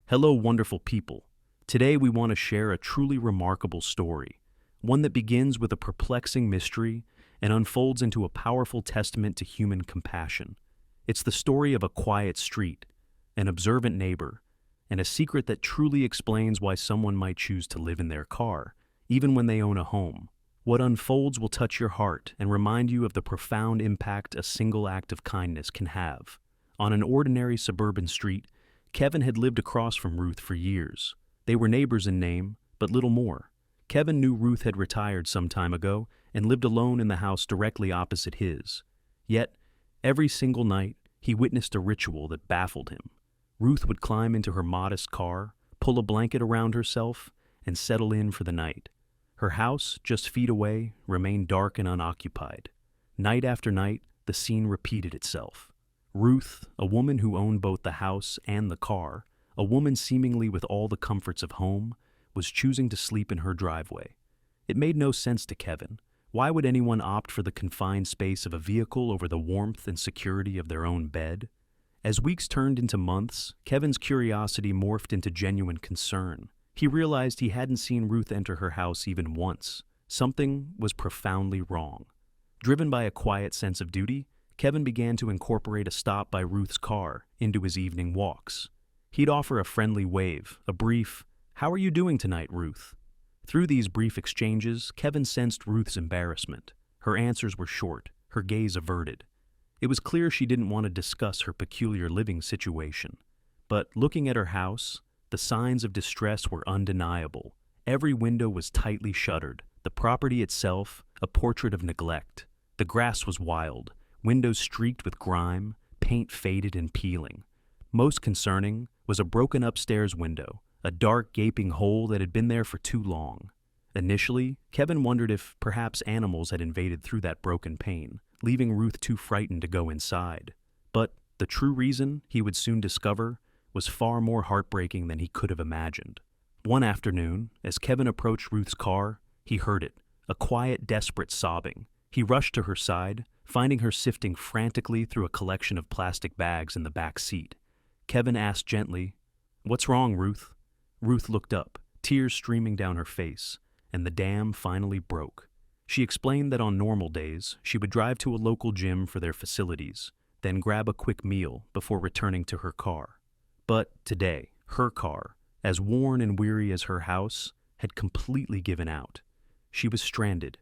Hello, wonderful people. Today we want to share a truly remarkable story, one that begins with a perplexing mystery and unfolds into a powerful testament to human compassion. It's the story of a quiet street, an observant neighbor, and a secret that truly explains why someone might choose to live in their car, even when they own a home. What unfolds will touch your heart and remind you of the profound impact a single act of kindness can have. On an ordinary suburban street, Kevin had lived across from Ruth for years. They were neighbors in name, but little more. Kevin knew Ruth had retired some time ago and lived alone in the house directly opposite his. Yet, every single night, he witnessed a ritual that baffled him. Ruth would climb into her modest car, pull a blanket around herself, and settle in for the night. Her house, just feet away, remained dark and unoccupied. Night after night, the scene repeated itself. Ruth, a woman who owned both the house and the car, a woman seemingly with all the comforts of home, was choosing to sleep in her driveway. It made no sense to Kevin. Why would anyone opt for the confined space of a vehicle over the warmth and security of their own bed? As weeks turned into months, Kevin's curiosity morphed into genuine concern. He realized he hadn't seen Ruth enter her house even once. Something was profoundly wrong. Driven by a quiet sense of duty, Kevin began to incorporate a stop by Ruth's car into his evening walks. He'd offer a friendly wave, a brief, "How are you doing tonight, Ruth?" Through these brief exchanges, Kevin sensed Ruth's embarrassment. Her answers were short, her gaze averted. It was clear she didn't want to discuss her peculiar living situation. But looking at her house, the signs of distress were undeniable. Every window was tightly shuttered, the property itself a portrait of neglect. The grass was wild, windows streaked with grime, paint faded and peeling. Most concerning was a broken upstairs window, a dark gaping hole that had been there for too long. Initially, Kevin wondered if perhaps animals had invaded through that broken pane, leaving Ruth too frightened to go inside. But the true reason, he would soon discover, was far more heartbreaking than he could have imagined. One afternoon, as Kevin approached Ruth's car, he heard it, a quiet, desperate sobbing. He rushed to her side, finding her sifting frantically through a collection of plastic bags in the back seat. Kevin asked gently, "What's wrong, Ruth?" Ruth looked up, tears streaming down her face, and the dam finally broke. She explained that on normal days, she would drive to a local gym for their facilities, then grab a quick meal before returning to her car. But today, her car, as worn and weary as her house, had completely given out. She was stranded,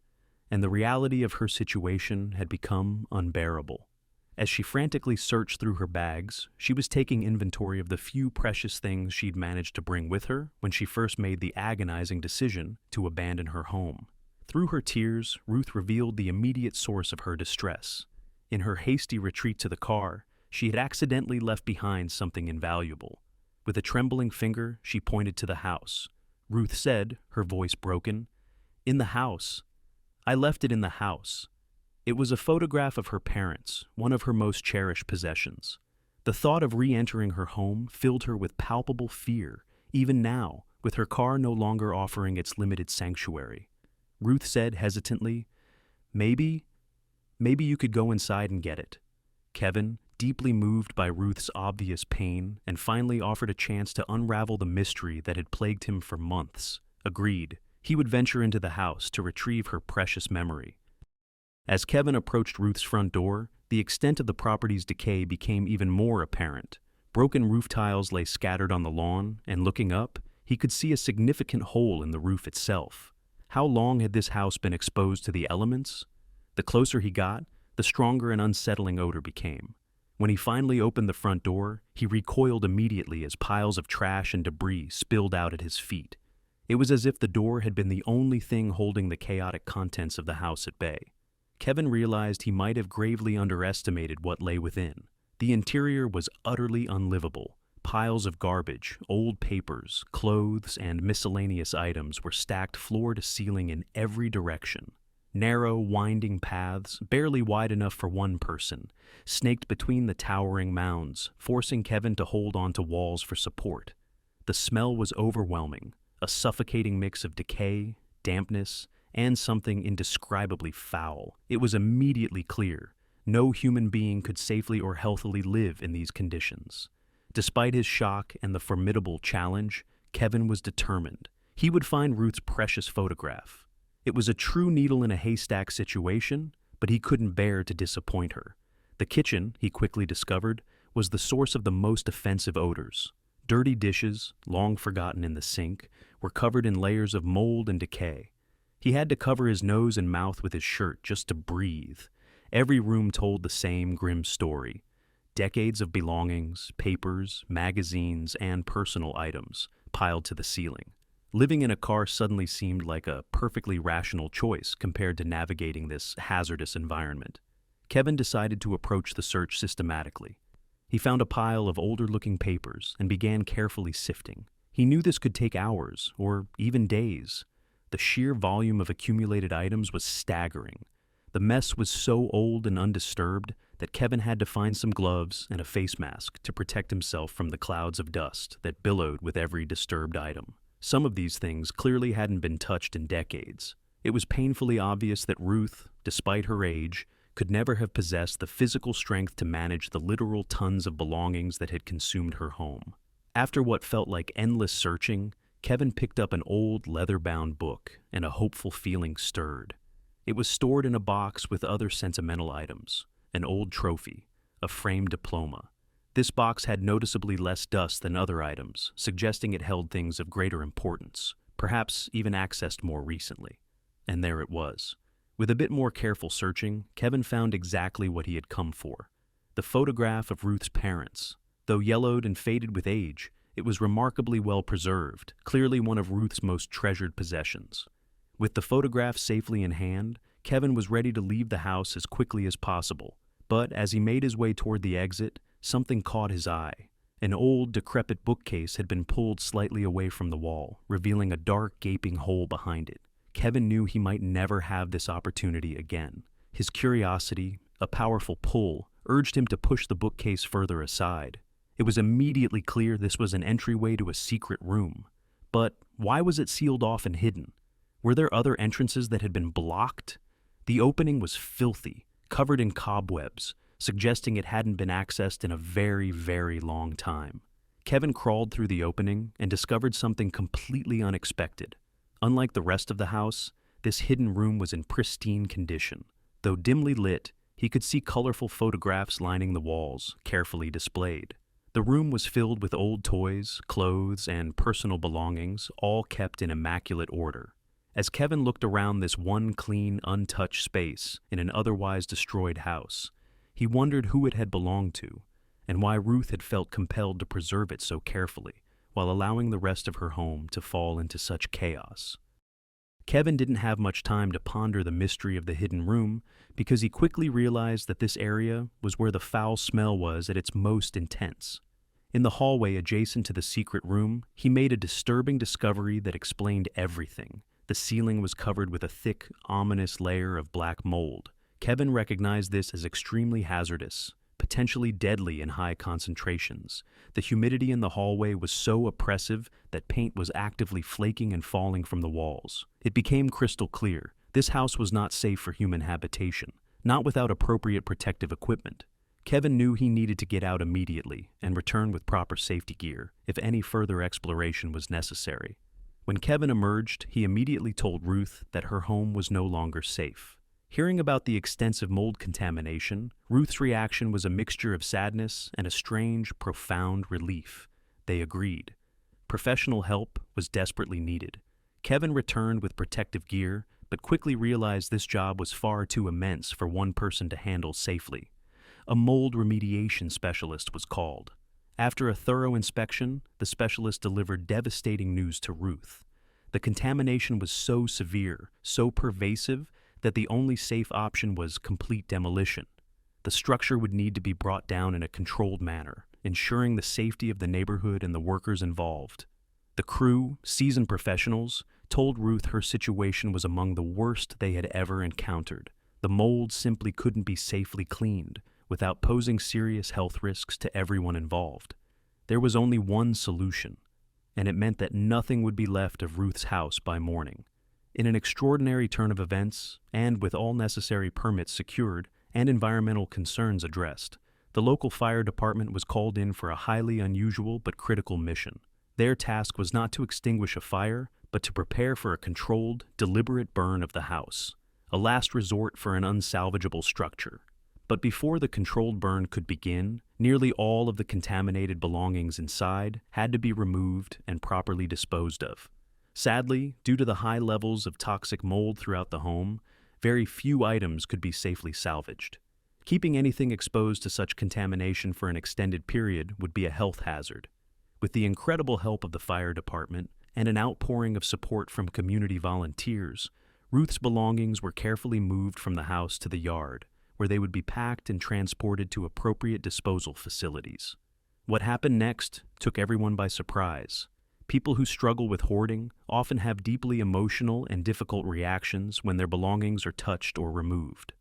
and the reality of her situation had become unbearable. As she frantically searched through her bags, she was taking inventory of the few precious things she'd managed to bring with her when she first made the agonizing decision to abandon her home. Through her tears, Ruth revealed the immediate source of her distress. In her hasty retreat to the car, she had accidentally left behind something invaluable. With a trembling finger, she pointed to the house. Ruth said, her voice broken, "In the house. I left it in the house." It was a photograph of her parents, one of her most cherished possessions. The thought of re-entering her home filled her with palpable fear, even now, with her car no longer offering its limited sanctuary. Ruth said hesitantly, Maybe you could go inside and get it." Kevin, deeply moved by Ruth's obvious pain, and finally offered a chance to unravel the mystery that had plagued him for months, agreed. He would venture into the house to retrieve her precious memory. As Kevin approached Ruth's front door, the extent of the property's decay became even more apparent. Broken roof tiles lay scattered on the lawn, and looking up, he could see a significant hole in the roof itself. How long had this house been exposed to the elements? The closer he got, the stronger an unsettling odor became. When he finally opened the front door, he recoiled immediately as piles of trash and debris spilled out at his feet. It was as if the door had been the only thing holding the chaotic contents of the house at bay. Kevin realized he might have gravely underestimated what lay within. The interior was utterly unlivable. Piles of garbage, old papers, clothes, and miscellaneous items were stacked floor to ceiling in every direction. Narrow, winding paths, barely wide enough for one person, snaked between the towering mounds, forcing Kevin to hold onto walls for support. The smell was overwhelming, a suffocating mix of decay, dampness, and something indescribably foul. It was immediately clear no human being could safely or healthily live in these conditions. Despite his shock and the formidable challenge, Kevin was determined. He would find Ruth's precious photograph. It was a true needle in a haystack situation, but he couldn't bear to disappoint her. The kitchen, he quickly discovered, was the source of the most offensive odors. Dirty dishes, long forgotten in the sink, were covered in layers of mold and decay. He had to cover his nose and mouth with his shirt just to breathe. Every room told the same grim story. Decades of belongings, papers, magazines, and personal items piled to the ceiling. Living in a car suddenly seemed like a perfectly rational choice compared to navigating this hazardous environment. Kevin decided to approach the search systematically. He found a pile of older-looking papers and began carefully sifting. He knew this could take hours, or even days. The sheer volume of accumulated items was staggering. The mess was so old and undisturbed that Kevin had to find some gloves and a face mask to protect himself from the clouds of dust that billowed with every disturbed item. Some of these things clearly hadn't been touched in decades. It was painfully obvious that Ruth, despite her age, could never have possessed the physical strength to manage the literal tons of belongings that had consumed her home. After what felt like endless searching, Kevin picked up an old leather-bound book, and a hopeful feeling stirred. It was stored in a box with other sentimental items, an old trophy, a framed diploma. This box had noticeably less dust than other items, suggesting it held things of greater importance, perhaps even accessed more recently. And there it was. With a bit more careful searching, Kevin found exactly what he had come for. The photograph of Ruth's parents. Though yellowed and faded with age, it was remarkably well preserved, clearly one of Ruth's most treasured possessions. With the photograph safely in hand, Kevin was ready to leave the house as quickly as possible. But as he made his way toward the exit, something caught his eye. An old, decrepit bookcase had been pulled slightly away from the wall, revealing a dark, gaping hole behind it. Kevin knew he might never have this opportunity again. His curiosity, a powerful pull, urged him to push the bookcase further aside. It was immediately clear this was an entryway to a secret room. But why was it sealed off and hidden? Were there other entrances that had been blocked? The opening was filthy, covered in cobwebs, suggesting it hadn't been accessed in a very, very long time. Kevin crawled through the opening and discovered something completely unexpected. Unlike the rest of the house, this hidden room was in pristine condition. Though dimly lit, he could see colorful photographs lining the walls, carefully displayed. The room was filled with old toys, clothes, and personal belongings, all kept in immaculate order. As Kevin looked around this one clean, untouched space in an otherwise destroyed house, he wondered who it had belonged to, and why Ruth had felt compelled to preserve it so carefully, while allowing the rest of her home to fall into such chaos. Kevin didn't have much time to ponder the mystery of the hidden room because he quickly realized that this area was where the foul smell was at its most intense. In the hallway adjacent to the secret room, he made a disturbing discovery that explained everything. The ceiling was covered with a thick, ominous layer of black mold. Kevin recognized this as extremely hazardous, potentially deadly in high concentrations. The humidity in the hallway was so oppressive that paint was actively flaking and falling from the walls. It became crystal clear. This house was not safe for human habitation, not without appropriate protective equipment. Kevin knew he needed to get out immediately and return with proper safety gear if any further exploration was necessary. When Kevin emerged, he immediately told Ruth that her home was no longer safe. Hearing about the extensive mold contamination, Ruth's reaction was a mixture of sadness and a strange, profound relief. They agreed. Professional help was desperately needed. Kevin returned with protective gear, but quickly realized this job was far too immense for one person to handle safely. A mold remediation specialist was called. After a thorough inspection, the specialist delivered devastating news to Ruth. The contamination was so severe, so pervasive, that the only safe option was complete demolition. The structure would need to be brought down in a controlled manner, ensuring the safety of the neighborhood and the workers involved. The crew, seasoned professionals, told Ruth her situation was among the worst they had ever encountered. The mold simply couldn't be safely cleaned without posing serious health risks to everyone involved. There was only one solution, and it meant that nothing would be left of Ruth's house by morning. In an extraordinary turn of events, and with all necessary permits secured and environmental concerns addressed, The local fire department was called in for a highly unusual but critical mission. Their task was not to extinguish a fire, but to prepare for a controlled, deliberate burn of the house, a last resort for an unsalvageable structure. But before the controlled burn could begin, nearly all of the contaminated belongings inside had to be removed and properly disposed of. Sadly, due to the high levels of toxic mold throughout the home, very few items could be safely salvaged. Keeping anything exposed to such contamination for an extended period would be a health hazard. With the incredible help of the fire department and an outpouring of support from community volunteers, Ruth's belongings were carefully moved from the house to the yard, where they would be packed and transported to appropriate disposal facilities. What happened next took everyone by surprise. People who struggle with hoarding often have deeply emotional and difficult reactions when their belongings are touched or removed.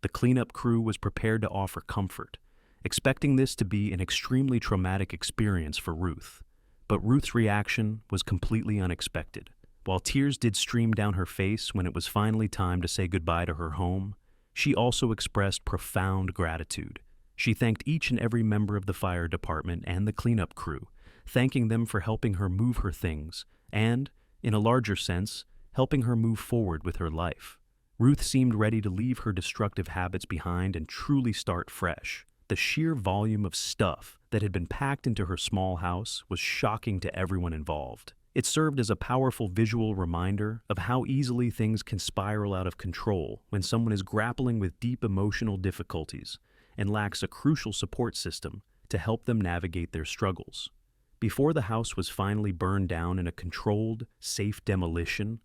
The cleanup crew was prepared to offer comfort, expecting this to be an extremely traumatic experience for Ruth. But Ruth's reaction was completely unexpected. While tears did stream down her face when it was finally time to say goodbye to her home, she also expressed profound gratitude. She thanked each and every member of the fire department and the cleanup crew, thanking them for helping her move her things and, in a larger sense, helping her move forward with her life. Ruth seemed ready to leave her destructive habits behind and truly start fresh. The sheer volume of stuff that had been packed into her small house was shocking to everyone involved. It served as a powerful visual reminder of how easily things can spiral out of control when someone is grappling with deep emotional difficulties and lacks a crucial support system to help them navigate their struggles. Before the house was finally burned down in a controlled, safe demolition,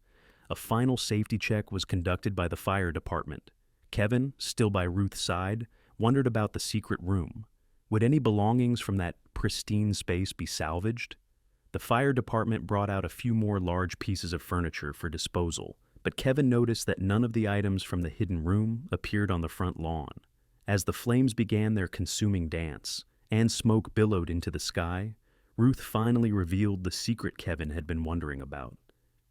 a final safety check was conducted by the fire department. Kevin, still by Ruth's side, wondered about the secret room. Would any belongings from that pristine space be salvaged? The fire department brought out a few more large pieces of furniture for disposal, but Kevin noticed that none of the items from the hidden room appeared on the front lawn. As the flames began their consuming dance, and smoke billowed into the sky, Ruth finally revealed the secret Kevin had been wondering about.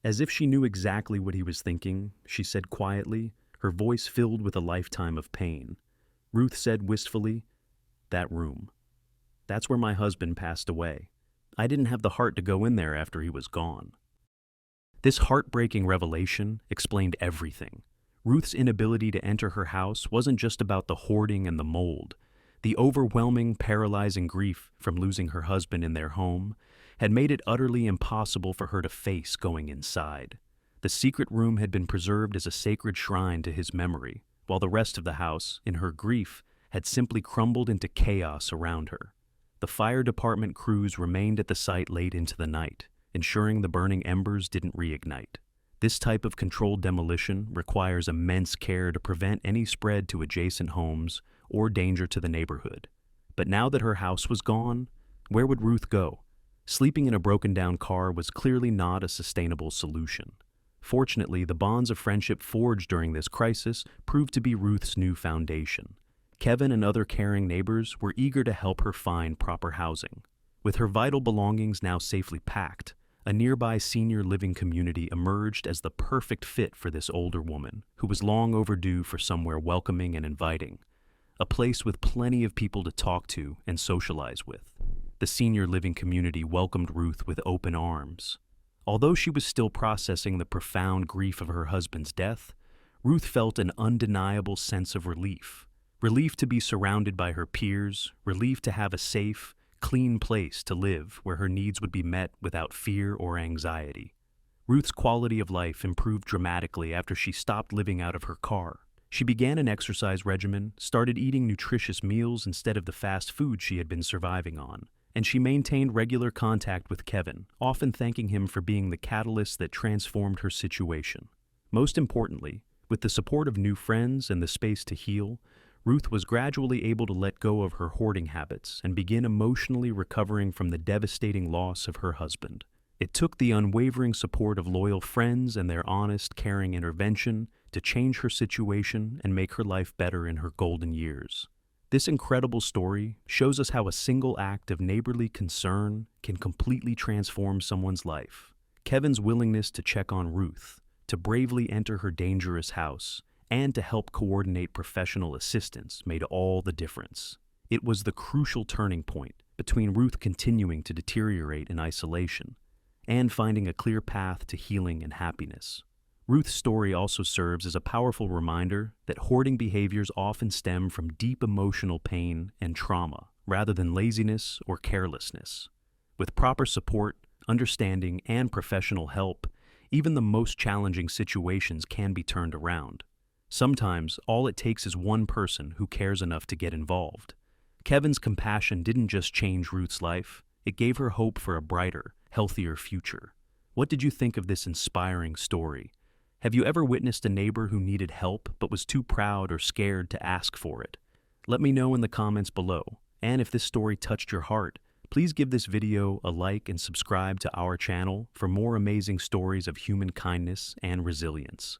As if she knew exactly what he was thinking, she said quietly, her voice filled with a lifetime of pain. Ruth said wistfully, "That room. That's where my husband passed away. I didn't have the heart to go in there after he was gone." This heartbreaking revelation explained everything. Ruth's inability to enter her house wasn't just about the hoarding and the mold. The overwhelming, paralyzing grief from losing her husband in their home had made it utterly impossible for her to face going inside. The secret room had been preserved as a sacred shrine to his memory, while the rest of the house, in her grief, had simply crumbled into chaos around her. The fire department crews remained at the site late into the night, ensuring the burning embers didn't reignite. This type of controlled demolition requires immense care to prevent any spread to adjacent homes or danger to the neighborhood. But now that her house was gone, where would Ruth go? Sleeping in a broken-down car was clearly not a sustainable solution. Fortunately, the bonds of friendship forged during this crisis proved to be Ruth's new foundation. Kevin and other caring neighbors were eager to help her find proper housing. With her vital belongings now safely packed, a nearby senior living community emerged as the perfect fit for this older woman, who was long overdue for somewhere welcoming and inviting, a place with plenty of people to talk to and socialize with. The senior living community welcomed Ruth with open arms. Although she was still processing the profound grief of her husband's death, Ruth felt an undeniable sense of relief. Relief to be surrounded by her peers, relief to have a safe, clean place to live where her needs would be met without fear or anxiety. Ruth's quality of life improved dramatically after she stopped living out of her car. She began an exercise regimen, started eating nutritious meals instead of the fast food she had been surviving on, and she maintained regular contact with Kevin, often thanking him for being the catalyst that transformed her situation. Most importantly, with the support of new friends and the space to heal, Ruth was gradually able to let go of her hoarding habits and begin emotionally recovering from the devastating loss of her husband. It took the unwavering support of loyal friends and their honest, caring intervention to change her situation and make her life better in her golden years. This incredible story shows us how a single act of neighborly concern can completely transform someone's life. Kevin's willingness to check on Ruth, to bravely enter her dangerous house, and to help coordinate professional assistance made all the difference. It was the crucial turning point between Ruth continuing to deteriorate in isolation and finding a clear path to healing and happiness. Ruth's story also serves as a powerful reminder that hoarding behaviors often stem from deep emotional pain and trauma rather than laziness or carelessness. With proper support, understanding, and professional help, even the most challenging situations can be turned around. Sometimes, all it takes is one person who cares enough to get involved. Kevin's compassion didn't just change Ruth's life, it gave her hope for a brighter, healthier future. What did you think of this inspiring story? Have you ever witnessed a neighbor who needed help but was too proud or scared to ask for it? Let me know in the comments below. And if this story touched your heart, please give this video a like and subscribe to our channel for more amazing stories of human kindness and resilience.